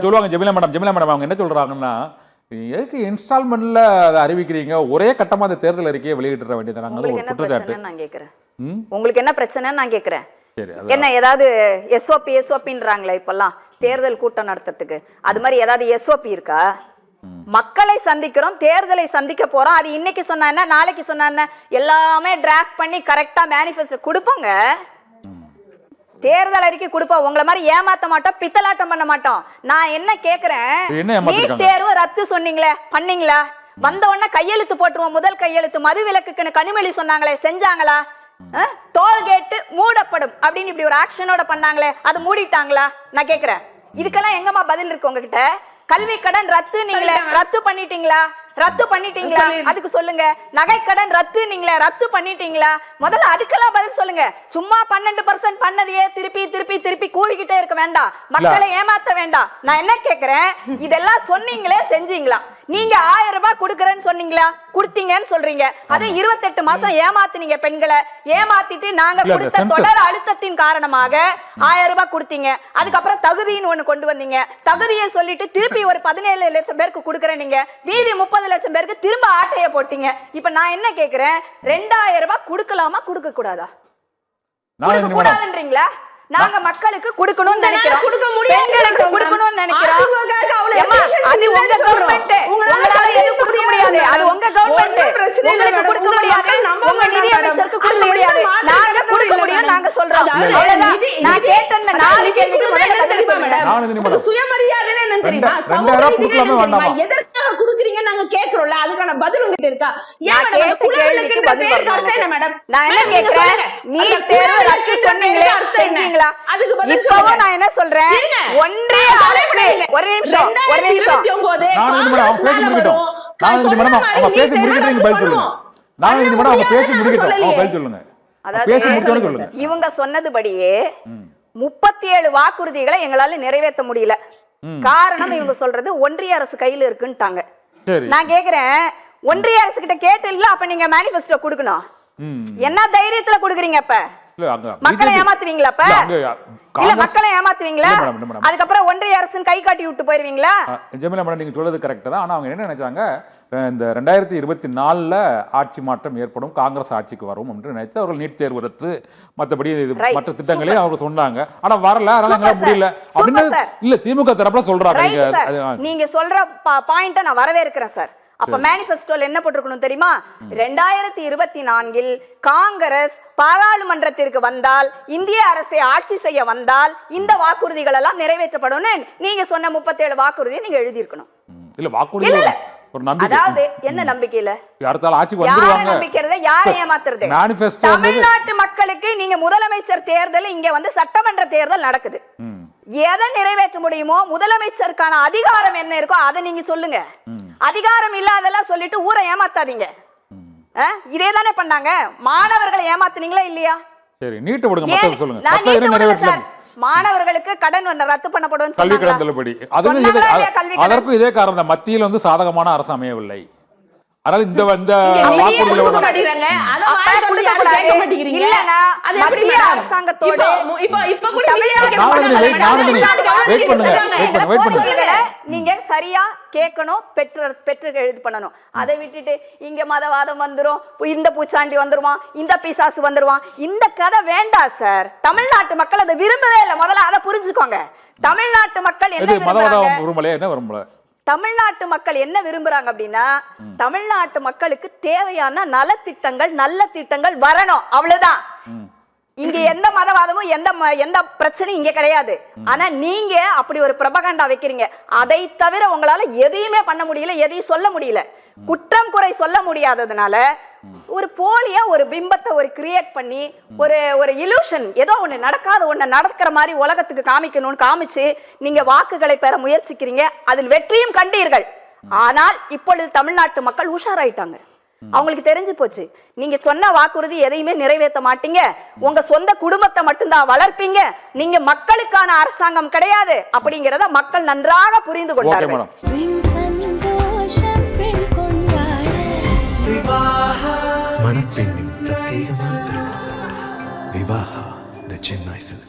சொல்லுவாங்க ஜெமிலா மேடம் அவங்க என்ன சொல்றாங்கன்னா, எதுக்கு இன்ஸ்டால்மெண்ட்ல அதை அறிவிக்கிறீங்க, ஒரே கட்டமா அந்த தேர்தல் அறிக்கையை வெளியிட வேண்டியதாங்க ஒரு குற்றச்சாட்டு. நான் கேட்கிறேன் உங்களுக்கு என்ன பிரச்சனைன்னு நான் கேட்கிறேன். என்ன ஏதாவது எஸ்ஓபின்றாங்களே இப்பெல்லாம் தேர்தல் கூட்டம் நடத்துறதுக்கு, அது மாதிரி ஏதாவது எஸ்ஓபி இருக்கா? மக்களை சந்திக்கிறோம், தேர்தலை சந்திக்க போறோம், அது இன்னைக்கு சொன்னா என்ன நாளைக்கு சொன்னா என்ன, எல்லாமே டிராஃப்ட் பண்ணி கரெக்டா மேனிஃபெஸ்டோ கொடுப்போங்க. தேர்தல் அறிக்கை கொடுப்போம், உங்களை மாதிரி ஏமாத்த மாட்டோம், பித்தலாட்டம் பண்ண மாட்டோம். நான் என்ன கேக்குறேன், நீட் தேர்வு ரத்து சொன்னீங்களே பண்ணீங்களா? வந்த உடனே கையெழுத்து போட்டுருவோம், முதல் கையெழுத்து மது விலக்குன்னு கனிமொழி சொன்னாங்களே செஞ்சாங்களா? டோல்கேட் மூடப்படும் அப்படின்னு இப்படி ஒரு ஆக்ஷனோட பண்ணாங்களே, அது மூடிட்டாங்களா? நான் கேக்குறேன். இதுக்கெல்லாம் எங்கம்மா பதில் இருக்கு உங்ககிட்ட? கல்வி கடன் ரத்து நீங்களே ரத்து பண்ணிட்டீங்களா? ரத்து பண்ணிட்டீங்களா? அதுக்கு சொல்லுங்க. நகை கடன் ரத்து நீங்களே ரத்து பண்ணிட்டீங்களா? முதல்ல அதுக்கெல்லாம் பதில் சொல்லுங்க. சும்மா 12% பண்ணதையே திருப்பி திருப்பி திருப்பி கூவிக்கிட்டே இருக்க வேண்டாம், மக்களை ஏமாத்த வேண்டாம். நான் என்ன கேக்குறேன், இதெல்லாம் சொன்னீங்களே செஞ்சீங்களா? நீங்க 1000 ரூபாய் கொடுக்கறேன்னு சொன்னீங்களா? கொடுத்தீங்கன்னு சொல்றீங்க. அது 28 மாசம் ஏமாத்துனீங்க பெண்களை. ஏமாத்திட்டு நாங்க கொடுத்த தொடர் அழுத்தத்தின் காரணமாக 1000 ரூபாய் கொடுத்தீங்க. அதுக்கப்புறம் தகுதின்னு ஒண்ணு கொண்டு வந்தீங்க. தகுதியை சொல்லிட்டு திருப்பி ஒரு 17 லட்சம் பேருக்கு கொடுக்கறேன், நீங்க மீதி 30 லட்சம் பேருக்கு திரும்ப ஆட்டைய போட்டீங்க. இப்ப நான் என்ன கேக்குறேன், 2000 ரூபாய் கொடுக்கலாமா கொடுக்க கூடாதா? கொடுக்க கூடாதுன்றீங்களா? நாங்க மக்களுக்கு கொடுக்கணும்னு நினைக்கிறோம், பெண்களுக்கு கொடுக்கணும்னு நினைக்கிறோம். அது உங்க கவர்மெண்ட், உங்களால எதுவும் கொடுக்க முடியாது. அது உங்க கவர்மெண்ட், உங்களுக்கு கொடுக்க முடியாது, உங்க நிதி அமைச்சருக்கு கொடுக்க முடியாது. நாங்க கொடுக்க முடியும், நாங்க சொல்றோம். நான் கேட்டேன் 4 கேள்விக்கு முதல்ல பதில் சொல்லுங்க. சுயமரியாதை என்ன தெரியுமா? சமூக எதற்காக கொடுக்குறீங்க நாங்க கேக்குறோம்ல, அதுக்கான பதில் உங்ககிட்ட இருக்கா? ஏன் மேடம் குலவிளக்கு பேர் கருத்து என்ன மேடம்? நான் என்ன கேக்குறேன், நீ தேர்வு ரத்து சொன்னீங்களே செஞ்சீங்களா? அதுக்கு பதில் சொல்லுங்க. நான் என்ன சொல்றேன், ஒன்றிய அரசு ஒரு நிமிஷம் இவங்க சொன்னதுபடியே 37 வாக்குறுதிகளை எங்களால நிறைவேற்ற முடியல. காரணம் இவங்க சொல்றது ஒன்றிய அரசு கையில இருக்குன்ட்டாங்க. நான் கேக்குறேன், ஒன்றிய அரசு கிட்ட கேட்டு இல்ல அப்ப நீங்க மேனிஃபெஸ்டோ கொடுக்கணும். என்ன தைரியத்துல கொடுக்குறீங்க? அப்ப மக்களை ஏமாத்துவீங்களா? இல்ல மக்களை ஏமாத்துவீங்களா? அதுக்கப்புறம் ஒன்றிய அரசு கை காட்டி விட்டு போயிருவீங்களா? ஜெமிலா மேடம் நீங்க சொல்றது கரெக்ட் தான். ஆனா அவங்க என்ன நினைச்சாங்க, இந்த 2024 ஆட்சி மாற்றம் ஏற்படும், காங்கிரஸ் ஆட்சிக்கு வரும் என்று நினைச்சு அவர்கள் நீட் தேர்வு ரத்து மற்றபடி மற்ற திட்டங்களே அவங்க சொன்னாங்க. ஆனா வரல, அதனால முடியல அப்படின்னு இல்ல திமுக தரப்புல சொல்றாங்க. நீங்க சொல்ற பாயிண்ட நான் வரவேற்கிறேன் சார். அப்ப மேனிஃபெஸ்டோல என்ன போட்டிருக்கணும் தெரியுமா? 2024 காங்கிரஸ் பாராளுமன்றத்திற்கு வந்தால், இந்திய அரசை ஆட்சி செய்ய வந்தால் இந்த வாக்குறுதிகள் எல்லாம் நிறைவேற்றப்படும். நீங்க சொன்ன 37 வாக்குறுதியை நீங்க எழுதி இருக்கணும். இல்ல வாக்குறுதி ஒரு நம்பிக்கை, அதாவது என்ன நம்பிக்கையில யாரால ஆட்சி வந்துருவாங்க நம்பிக்கிறது, யாரை ஏமாத்துறது? தமிழ்நாட்டு மக்களுக்கு நீங்க முதலமைச்சர் தேர்தல், இங்க வந்து சட்டமன்ற தேர்தல் நடக்குது. எதை நிறைவேற்ற முடியுமோ, முதலமைச்சருக்கான அதிகாரம் என்ன இருக்கோ அதை நீங்க சொல்லுங்க. அதிகாரம் இல்லாதெல்லாம் சொல்லிட்டு ஊரை ஏமாத்தாதீங்க. இதே தானே பண்ணாங்க. மாணவர்களை ஏமாத்துனீங்களா இல்லையா? சரி, நீட் விடுங்க, மத்தத சொல்லுங்க. மாணவர்களுக்கு கடன் ரத்து பண்ணப்படும் கல்வி கடன் தள்ளுபடி, அதற்கு இதே காரணம், மத்தியில் வந்து சாதகமான அரசு அமையவில்லை. அதனால இந்த நீங்க சரியா கேட்கணும், பெற்று எழுது பண்ணணும். அதை விட்டுட்டு இங்க மதவாதம் வந்துரும், இந்த பூச்சாண்டி வந்துருவான், இந்த பிசாசு வந்துருவான், இந்த கதை வேண்டாம் சார். தமிழ்நாட்டு மக்கள் அதை விரும்பவே இல்லை. முதல்ல அதை புரிஞ்சுக்கோங்க. தமிழ்நாட்டு மக்கள் என்ன விரும்புறாங்க? தமிழ்நாட்டு மக்கள் என்ன விரும்புறாங்க அப்படின்னா, தமிழ்நாட்டு மக்களுக்கு தேவையான நலத்திட்டங்கள், நல்ல திட்டங்கள் வரணும், அவ்வளவுதான். இங்க எந்த மதவாதமும் எந்த பிரச்சனையும் இங்க கிடையாது. ஆனா நீங்க அப்படி ஒரு பிரபகண்டா வைக்கிறீங்க. அதை தவிர உங்களால எதையுமே பண்ண முடியல, எதையும் சொல்ல முடியல. குற்றம் குறை சொல்ல முடியாததுனால ஒரு போலியா ஒரு பிம்பத்தை ஒரு கிரியேட் பண்ணி ஒரு இலூஷன், ஏதோ ஒண்ணு நடக்காத ஒண்ணு நடக்கிற மாதிரி உலகத்துக்கு காமிக்கணும்னு காமிச்சு நீங்க வாக்குகளை பெற முயற்சிக்கிறீங்க. அதில் வெற்றியும் கண்டீர்கள். ஆனால் இப்பொழுது தமிழ்நாட்டு மக்கள் உஷாராயிட்டாங்க. அவங்களுக்கு தெரிஞ்சு போச்சு, நீங்க சொன்ன வாக்குறுதி எதையுமே நிறைவேற்ற மாட்டீங்க, உங்க சொந்த குடும்பத்தை மட்டும்தான் வளர்ப்பீங்க, நீங்க மக்களுக்கான அரசாங்கம் கிடையாது அப்படிங்கறத மக்கள் நன்றாக புரிந்து கொண்டார்கள். மணப்பெண்ணின் பிரத்யேகமான திருமணம் விவாஹா தி சென்னை சில்க்ஸ்.